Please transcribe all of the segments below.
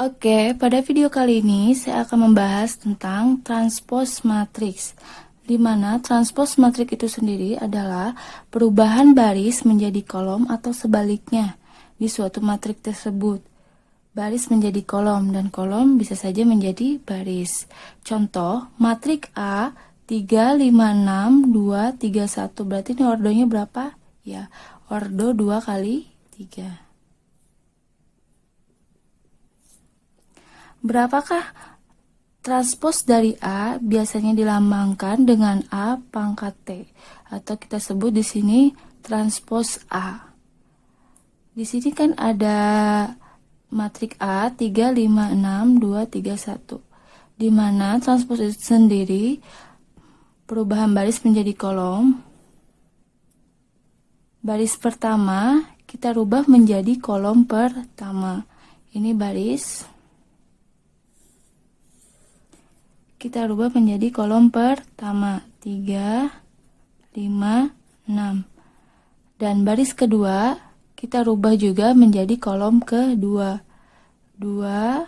Oke, pada video kali ini saya akan membahas tentang transpose matriks, di mana transpose matriks itu sendiri adalah perubahan baris menjadi kolom atau sebaliknya di suatu matriks tersebut. Baris menjadi kolom dan kolom bisa saja menjadi baris. Contoh, matriks A 3, 5, 6, 2, 3, 1. Berarti ini ordonya berapa? Ya, ordo 2 kali 3. Berapakah transpos dari A biasanya dilambangkan dengan A pangkat T, atau kita sebut di sini transpos A. Di sini kan ada matriks A 3, 5, 6, 2, 3, 1, di mana transpos itu sendiri perubahan baris menjadi kolom. Baris pertama kita rubah menjadi kolom pertama. Ini baris, kita rubah menjadi kolom pertama 3, 5, 6. Dan baris kedua kita rubah juga menjadi kolom kedua 2,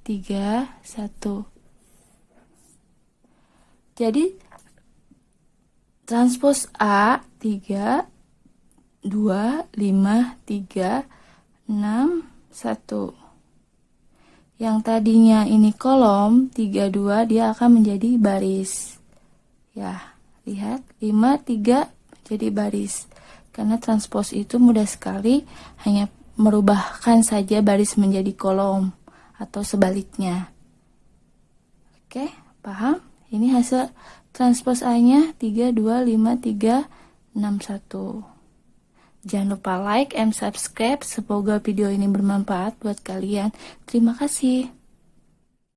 3, 1. Jadi transpos A 3, 2, 5, 3, 6, 1. Yang tadinya ini kolom 3, 2, dia akan menjadi baris. Ya, lihat 5, 3 jadi baris. Karena transpos itu mudah sekali, hanya merubahkan saja baris menjadi kolom atau sebaliknya. Oke, paham? Ini hasil transpos A-nya 3, 2, 5, 3, 6, 1. Jangan lupa like and subscribe. Semoga video ini bermanfaat buat kalian. Terima kasih.